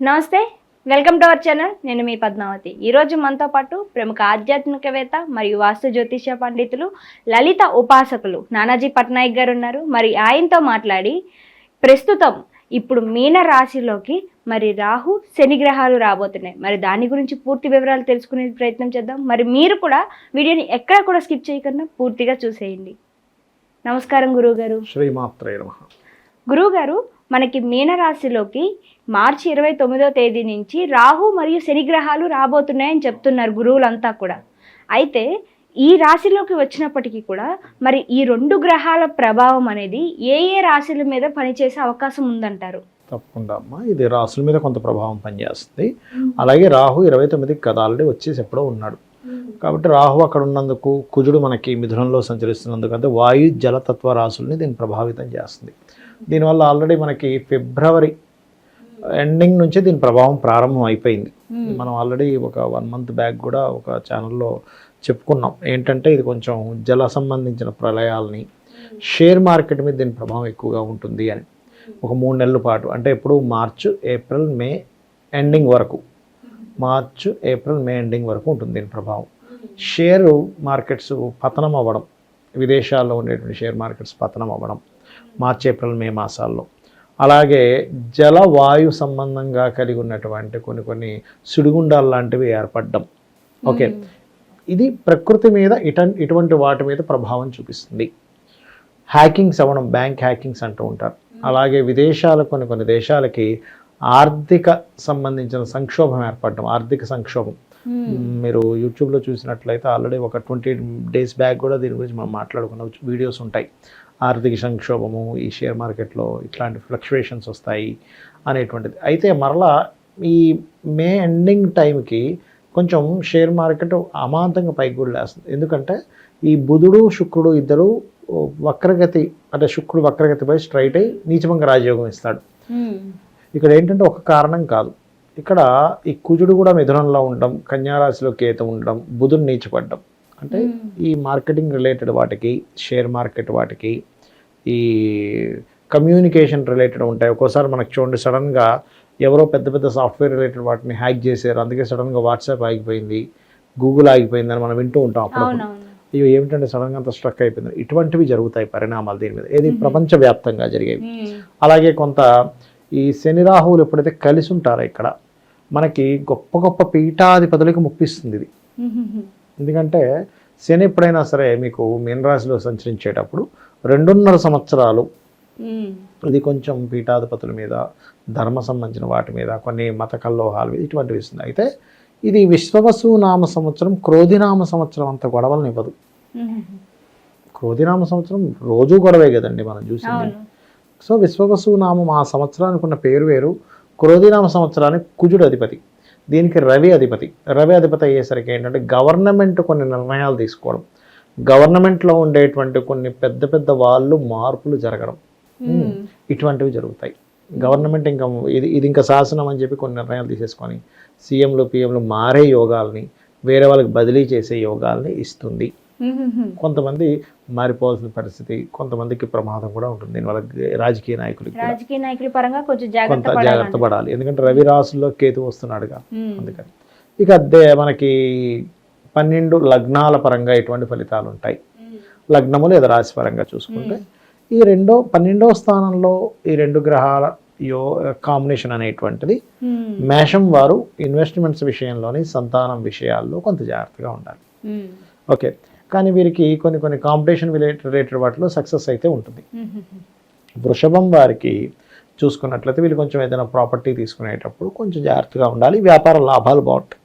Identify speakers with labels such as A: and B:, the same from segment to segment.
A: నమస్తే, welcome to our channel. నేను మీ పద్మావతి. ఈరోజు మనతో పాటు ప్రముఖ ఆధ్యాత్మికవేత్త మరియు వాస్తు జ్యోతిష పండితులు, లలిత ఉపాసకులు నానాజీ పట్నాయక్ గారు ఉన్నారు. మరి ఆయనతో మాట్లాడి ప్రస్తుతం ఇప్పుడు మీన రాశిలోకి మరి రాహు శని గ్రహాలు రాబోతున్నాయి. మరి దాని గురించి పూర్తి వివరాలు తెలుసుకునే ప్రయత్నం చేద్దాం. మరి మీరు కూడా వీడియోని ఎక్కడ కూడా స్కిప్ చేయకుండా పూర్తిగా చూసేయండి. నమస్కారం గురువుగారు.
B: శ్రీమాత్రే నమః.
A: గురువుగారు, మనకి మీనరాశిలోకి మార్చి 29వ తేదీ నుంచి రాహు మరియు శని గ్రహాలు రాబోతున్నాయని చెప్తున్నారు గురువులంతా కూడా. అయితే ఈ రాశిలోకి వచ్చినప్పటికీ కూడా మరి ఈ రెండు గ్రహాల ప్రభావం అనేది ఏ ఏ రాశుల మీద పనిచేసే అవకాశం ఉందంటారు?
B: తప్పకుండా అమ్మా, ఇది రాసుల మీద కొంత ప్రభావం పనిచేస్తుంది. అలాగే రాహు 29కి కదా ఆల్రెడీ వచ్చేసి ఎప్పుడో ఉన్నాడు కాబట్టి రాహు అక్కడ ఉన్నందుకు, కుజుడు మనకి మిథునంలో సంచరిస్తున్నందుకు, అంటే వాయు జలతత్వ రాశుల్ని దీన్ని ప్రభావితం చేస్తుంది. దీనివల్ల ఆల్రెడీ మనకి ఫిబ్రవరి ఎండింగ్ నుంచే దీని ప్రభావం ప్రారంభం అయిపోయింది. మనం ఆల్రెడీ ఒక 1 month బ్యాక్ కూడా ఒక ఛానల్లో చెప్పుకున్నాం. ఏంటంటే ఇది కొంచెం జల సంబంధించిన ప్రళయాలని, షేర్ మార్కెట్ మీద దీని ప్రభావం ఎక్కువగా ఉంటుంది అని. ఒక 3 నెలల పాటు, అంటే ఇప్పుడు మార్చ్ ఏప్రిల్ మే ఎండింగ్ వరకు, మార్చ్ ఏప్రిల్ మే ఎండింగ్ వరకు ఉంటుంది దీని ప్రభావం. షేర్ మార్కెట్స్ పతనం అవ్వడం, విదేశాల్లో ఉండేటువంటి షేర్ మార్కెట్స్ పతనం అవ్వడం మార్చ్ ఏప్రిల్ మే మాసాల్లో. అలాగే జల వాయు సంబంధంగా కలిగి ఉన్నటువంటి కొన్ని సుడిగుండాలు లాంటివి ఏర్పడడం. ఓకే, ఇది ప్రకృతి మీద ఇటువంటి వాటి మీద ప్రభావం చూపిస్తుంది. హ్యాకింగ్స్ అవ్వడం, బ్యాంక్ హ్యాకింగ్స్ అంటూ ఉంటారు. అలాగే విదేశాలు కొన్ని దేశాలకి ఆర్థిక సంబంధించిన సంక్షోభం ఏర్పడడం, ఆర్థిక సంక్షోభం. మీరు యూట్యూబ్లో చూసినట్లయితే ఆల్రెడీ ఒక 20 days బ్యాక్ కూడా దీని గురించి మనం మాట్లాడుకున్న వీడియోస్ ఉంటాయి. ఆర్థిక సంక్షోభము, ఈ షేర్ మార్కెట్లో ఇట్లాంటి ఫ్లక్చువేషన్స్ వస్తాయి అనేటువంటిది. అయితే మరలా ఈ మే ఎండింగ్ టైంకి కొంచెం షేర్ మార్కెట్ అమాంతంగా పైకి కూడా లేస్తుంది. ఎందుకంటే ఈ బుధుడు శుక్రుడు ఇద్దరు వక్రగతి, అంటే శుక్రుడు వక్రగతిపై స్ట్రైట్ అయ్యి నీచభంగ రాజయోగం ఇస్తాడు. ఇక్కడ ఏంటంటే ఒక కారణం కాదు, ఇక్కడ ఈ కుజుడు కూడా మిథునంలో ఉండడం, కన్యారాశిలో కేతు ఉండడం, బుధుడు నీచపడ్డం. అంటే ఈ మార్కెటింగ్ రిలేటెడ్ వాటికి, షేర్ మార్కెట్ వాటికి, ఈ కమ్యూనికేషన్ రిలేటెడ్ ఉంటాయి. ఒక్కోసారి మనకు చూడండి, సడన్గా ఎవరో పెద్ద సాఫ్ట్వేర్ రిలేటెడ్ వాటిని హ్యాక్ చేశారు, అందుకే సడన్గా వాట్సాప్ ఆగిపోయింది, గూగుల్ ఆగిపోయిందని మనం వింటూ ఉంటాం. అప్పుడు అయ్యో ఏమిటంటే సడన్గా అంత స్ట్రక్ అయిపోయింది. ఇటువంటివి జరుగుతాయి పరిణామాలు దీని మీద, ఏది ప్రపంచవ్యాప్తంగా జరిగేవి. అలాగే కొంత ఈ శని రాహువులు ఎప్పుడైతే కలిసి ఉంటారో ఇక్కడ మనకి గొప్ప పీఠాధిపతులకు ముప్పిస్తుంది ఇది. ఎందుకంటే శని ఎప్పుడైనా సరే మీకు మీనరాశిలో సంచరించేటప్పుడు 2.5 సంవత్సరాలు ఇది కొంచెం పీఠాధిపతుల మీద, ధర్మ సంబంధించిన వాటి మీద, కొన్ని మత కల్లోహాల మీద ఇటువంటివి ఇస్తుంది. అయితే ఇది విశ్వవసు నామ సంవత్సరం, క్రోధినామ సంవత్సరం అంత గొడవలను ఇవ్వదు. క్రోధినామ సంవత్సరం రోజు గొడవే కదండి మనం చూసింది. సో విశ్వవసు నామం ఆ సంవత్సరానికి ఉన్న పేరు వేరు. క్రోధినామ సంవత్సరానికి కుజుడు అధిపతి, దీనికి రవి అధిపతి. రవి అధిపతి అయ్యేసరికి ఏంటంటే గవర్నమెంట్ కొన్ని నిర్ణయాలు తీసుకోవడం, గవర్నమెంట్లో ఉండేటువంటి కొన్ని పెద్ద వాళ్ళు మార్పులు జరగడం, ఇటువంటివి జరుగుతాయి. గవర్నమెంట్ ఇంకా ఇది ఇంకా శాసనం అని చెప్పి కొన్ని నిర్ణయాలు తీసేసుకొని సీఎంలు పిఎంలు మారే యోగాల్ని, వేరే వాళ్ళకి బదిలీ చేసే యోగాల్ని ఇస్తుంది. కొంతమంది మారిపోవాల్సిన పరిస్థితి, కొంతమందికి ప్రమాదం కూడా ఉంటుంది. దీనివల్ల రాజకీయ నాయకుల పరంగా కొంత జాగ్రత్త పడాలి. ఎందుకంటే రవి రాశుల్లో కేతు వస్తున్నాడుగా, అందుకని. ఇక మనకి 12 లగ్నాల పరంగా ఎటువంటి ఫలితాలు ఉంటాయి, లగ్నము లేదా రాశి పరంగా చూసుకుంటే ఈ 12వ స్థానంలో ఈ 2 గ్రహాల కాంబినేషన్ అనేటువంటిది మేషం వారు ఇన్వెస్ట్మెంట్స్ విషయంలోని, సంతానం విషయాల్లో కొంత జాగ్రత్తగా ఉండాలి. ఓకే, కానీ వీరికి కొన్ని కాంపిటీషన్ రిలేటెడ్ వాటిలో సక్సెస్ అయితే ఉంటుంది. వృషభం వారికి చూసుకున్నట్లయితే వీళ్ళు కొంచెం ఏదైనా ప్రాపర్టీ తీసుకునేటప్పుడు కొంచెం జాగ్రత్తగా ఉండాలి, వ్యాపార లాభాలు బాగుంటాయి.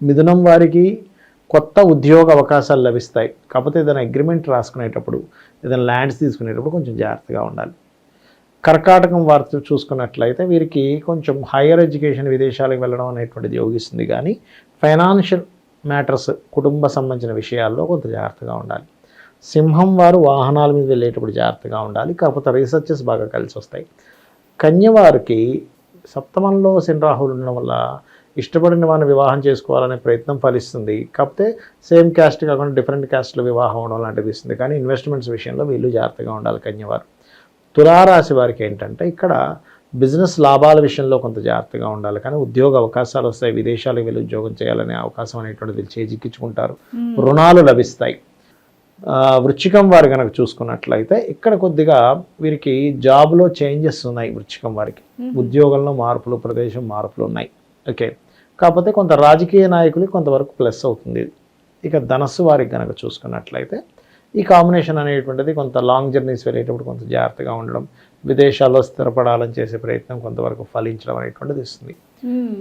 B: మిథునం వారికి కొత్త ఉద్యోగ అవకాశాలు లభిస్తాయి, కాకపోతే ఏదైనా అగ్రిమెంట్ రాసుకునేటప్పుడు, ఏదైనా ల్యాండ్స్ తీసుకునేటప్పుడు కొంచెం జాగ్రత్తగా ఉండాలి. కర్కాటకం వారితో చూసుకున్నట్లయితే వీరికి కొంచెం హైయర్ ఎడ్యుకేషన్, విదేశాలకు వెళ్ళడం అనేటువంటిది యోగిస్తుంది. కానీ ఫైనాన్షియల్ మ్యాటర్స్, కుటుంబ సంబంధించిన విషయాల్లో కొంత జాగ్రత్తగా ఉండాలి. సింహం వారు వాహనాల మీద వెళ్ళేటప్పుడు జాగ్రత్తగా ఉండాలి, కాకపోతే రీసెర్చెస్ బాగా కలిసి వస్తాయి. కన్య వారికి సప్తమంలో శని రాహువులు ఉండడం వల్ల ఇష్టపడిన వారిని వివాహం చేసుకోవాలనే ప్రయత్నం ఫలిస్తుంది, కాకపోతే సేమ్ క్యాస్ట్ కాకుండా డిఫరెంట్ క్యాస్ట్లో వివాహం అవడం లాంటిది ఇస్తుంది. కానీ ఇన్వెస్ట్మెంట్స్ విషయంలో వీళ్ళు జాగ్రత్తగా ఉండాలి కన్యవారు. తులారాశి వారికి ఏంటంటే ఇక్కడ బిజినెస్ లాభాల విషయంలో కొంత జాగ్రత్తగా ఉండాలి, కానీ ఉద్యోగ అవకాశాలు వస్తాయి, విదేశాలకు వెళ్ళి ఉద్యోగం చేయాలనే అవకాశం అనేటువంటిది చేజిక్కించుకుంటారు, రుణాలు లభిస్తాయి. వృశ్చికం వారు కనుక చూసుకున్నట్లయితే ఇక్కడ కొద్దిగా వీరికి జాబ్లో చేంజెస్ ఉన్నాయి. వృశ్చికం వారికి ఉద్యోగంలో మార్పులు, ప్రదేశం మార్పులు ఉన్నాయి. ఓకే, కాకపోతే కొంత రాజకీయ నాయకులకి కొంతవరకు ప్లస్ అవుతుంది. ఇక ధనస్సు వారికి కనుక చూసుకున్నట్లయితే ఈ కాంబినేషన్ అనేటువంటిది కొంత లాంగ్ జర్నీస్ వెళ్ళేటప్పుడు కొంత జాగ్రత్తగా ఉండడం, విదేశాల్లో స్థిరపడాలని చేసే ప్రయత్నం కొంతవరకు ఫలించడం అనేటువంటిది ఇస్తుంది.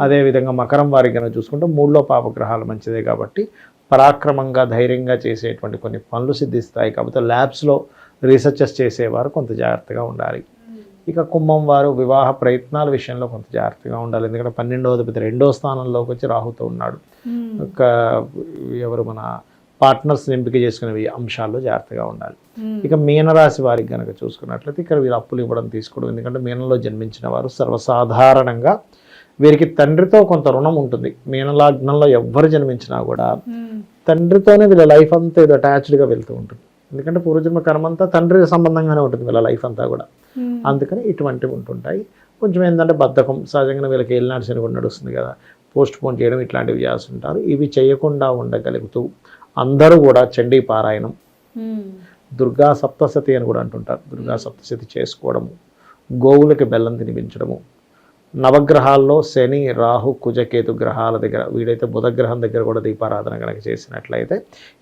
B: అదేవిధంగా మకరం వారికి కనుక చూసుకుంటే 3లో పాపగ్రహాలు మంచిదే కాబట్టి పరాక్రమంగా ధైర్యంగా చేసేటువంటి కొన్ని పనులు సిద్ధిస్తాయి. కాకపోతే ల్యాబ్స్లో రీసెర్చెస్ చేసేవారు కొంత జాగ్రత్తగా ఉండాలి. ఇక కుంభం వారు వివాహ ప్రయత్నాల విషయంలో కొంత జాగ్రత్తగా ఉండాలి, ఎందుకంటే 12వ అధిపతి 2వ స్థానంలోకి వచ్చి రాహుతో ఉన్నాడు. ఎవరు మన పార్ట్నర్స్ ఎంపిక చేసుకునే అంశాల్లో జాగ్రత్తగా ఉండాలి. ఇక మీనరాశి వారికి కనుక చూసుకున్నట్లయితే ఇక్కడ వీరు అప్పులు ఇవ్వడం తీసుకోవడం, ఎందుకంటే మీనంలో జన్మించిన వారు సర్వసాధారణంగా వీరికి తండ్రితో కొంత రుణం ఉంటుంది. మీనలగ్నంలో ఎవ్వరు జన్మించినా కూడా తండ్రితోనే వీళ్ళ లైఫ్ అంతా ఏదో అటాచ్డ్గా వెళ్తూ ఉంటుంది, ఎందుకంటే పూర్వజన్మ కర్మ అంతా తండ్రి సంబంధంగానే ఉంటుంది వీళ్ళ లైఫ్ అంతా కూడా. అందుకని ఇటువంటివి ఉంటుంటాయి. కొంచెం ఏంటంటే బద్ధకం, సహజంగా వీళ్ళకి ఏలినాటి శని కూడా నడుస్తుంది కదా, పోస్ట్ పోన్ చేయడం ఇట్లాంటివి చేస్తుంటారు. ఇవి చేయకుండా ఉండగలుగుతూ అందరూ కూడా చండీ పారాయణం, దుర్గా సప్తశతి అని కూడా అంటుంటారు, దుర్గా సప్తశతి చేసుకోవడము, గోవులకి బెల్లం తినిపించడము, నవగ్రహాల్లో శని, రాహు, కుజకేతు గ్రహాల దగ్గర, వీడైతే బుధగ్రహం దగ్గర కూడా దీపారాధన కనుక చేసినట్లయితే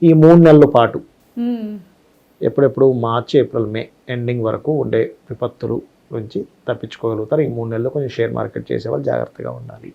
B: ఈ 3 నెలల పాటు ఎప్పుడెప్పుడు మార్చి, ఏప్రిల్, మే ఎండింగ్ వరకు ఉండే విపత్తులు నుంచి తప్పించుకోగలుగుతారు. ఈ 3 నెలలు కొంచెం షేర్ మార్కెట్ చేసేవాళ్ళు జాగ్రత్తగా ఉండాలి.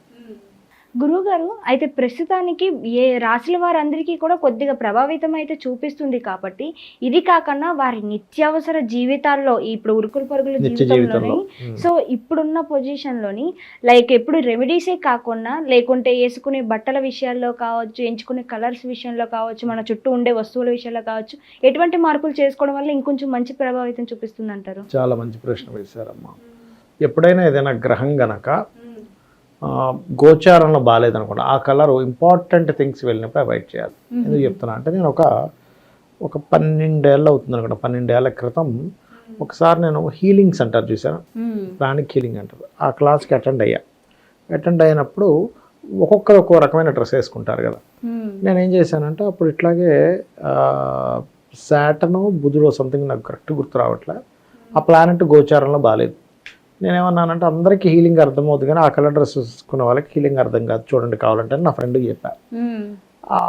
A: గురువుగారు, అయితే ప్రస్తుతానికి ఏ రాశుల వారందరికీ కూడా కొద్దిగా ప్రభావితం అయితే చూపిస్తుంది కాబట్టి, ఇది కాకుండా వారి నిత్యావసర జీవితాల్లో ఇప్పుడు ఉరుకులు పరుగుల జీవితంలోని సో ఇప్పుడున్న పొజిషన్లోని లైక్ ఎప్పుడు రెమెడీసే కాకుండా లేకుంటే వేసుకునే బట్టల విషయాల్లో కావచ్చు, ఎంచుకునే కలర్స్ విషయంలో కావచ్చు, మన చుట్టూ ఉండే వస్తువుల విషయాల్లో కావచ్చు, ఎటువంటి మార్పులు చేసుకోవడం వల్ల ఇంకొంచెం మంచి ప్రభావితం చూపిస్తుంది అంటారు?
B: చాలా మంచి ప్రశ్న వేశారమ్మా. ఎప్పుడైనా ఏదైనా గ్రహం గనక గోచారంలో బాగాలేదనుకోండి, ఆ కలర్ ఇంపార్టెంట్ థింగ్స్ వెళ్ళినప్పుడు అవాయిడ్ చేయాలి. ఎందుకు చెప్తున్నా అంటే, నేను ఒక 12 ఏళ్ళు అవుతుంది అనుకోండి, 12 ఏళ్ల క్రితం ఒకసారి నేను హీలింగ్స్ అంటారు చూసాను, ప్రాణిక్ హీలింగ్ అంటారు, ఆ క్లాస్కి అటెండ్ అయినప్పుడు ఒక్కొక్కరు ఒక్కో రకమైన డ్రెస్ వేసుకుంటారు కదా. నేనేం చేశానంటే అప్పుడు ఇట్లాగే సాటర్న్, బుధుడు సంథింగ్ నాకు కరెక్ట్ గుర్తు రావట్లే, ఆ ప్లానెట్ గోచారంలో బాగాలేదు. నేనేమన్నానంటే అందరికీ హీలింగ్ అర్థమవుతుంది కానీ ఆ కలర్ డ్రెస్ వేసుకున్న వాళ్ళకి హీలింగ్ అర్థం కాదు, చూడండి కావాలంటే నా ఫ్రెండ్కి చెప్పాను.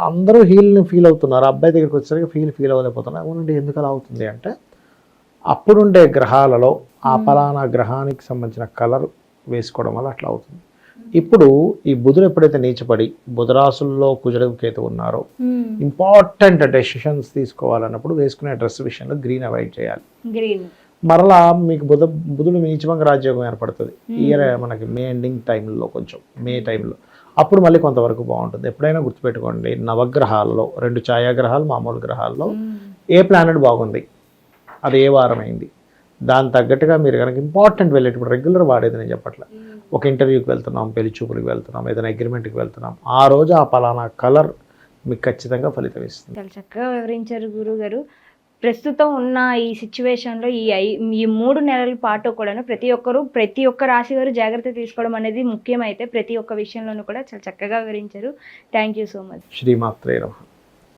B: అందరూ హీల్ని ఫీల్ అవుతున్నారు, అబ్బాయి దగ్గరికి వచ్చేసరికి ఫీల్ అవ్వలేకపోతున్నారు. అవునండి, ఎందుకు అలా అవుతుంది అంటే అప్పుడుండే గ్రహాలలో ఆ పలానా గ్రహానికి సంబంధించిన కలర్ వేసుకోవడం వల్ల అట్లా అవుతుంది. ఇప్పుడు ఈ బుధుడు ఎప్పుడైతే నీచపడి బుధరాశుల్లో కుజుడు కేతు ఉన్నారో, ఇంపార్టెంట్ డెసిషన్స్ తీసుకోవాలన్నప్పుడు వేసుకునే డ్రెస్ విషయంలో గ్రీన్ అవాయిడ్ చేయాలి. మరలా మీకు బుధుడు నీచభంగ రాజ్యోగం ఏర్పడుతుంది ఇయర్ మనకి మే ఎండింగ్ టైంలో, కొంచెం మే టైంలో, అప్పుడు మళ్ళీ కొంతవరకు బాగుంటుంది. ఎప్పుడైనా గుర్తుపెట్టుకోండి, నవగ్రహాల్లో 2 ఛాయాగ్రహాలు, మామూలు గ్రహాల్లో ఏ ప్లానెట్ బాగుంది, అది ఏ వారం అయింది, దాని తగ్గట్టుగా మీరు కనుక ఇంపార్టెంట్ వెళ్ళేటప్పుడు రెగ్యులర్ వాడేది నేను చెప్పట్లే, ఒక ఇంటర్వ్యూకి వెళ్తున్నాం, పెళ్లి చూపులకు వెళ్తున్నాం, ఏదైనా అగ్రిమెంట్కి వెళ్తున్నాం, ఆ రోజు ఆ పలానా కలర్ మీకు ఖచ్చితంగా ఫలితం ఇస్తుంది.
A: చాలా చక్కగా వివరించారు గురువుగారు. ప్రస్తుతం ఉన్న ఈ సిచ్యువేషన్లో ఈ 3 నెలల పాటు కూడా ప్రతి ఒక్క రాశి వారు జాగ్రత్త తీసుకోవడం అనేది ముఖ్యమైతే ప్రతి ఒక్క విషయంలోనూ కూడా చాలా చక్కగా వివరించారు. Thank you so much.
B: శ్రీమాత్రే నమః.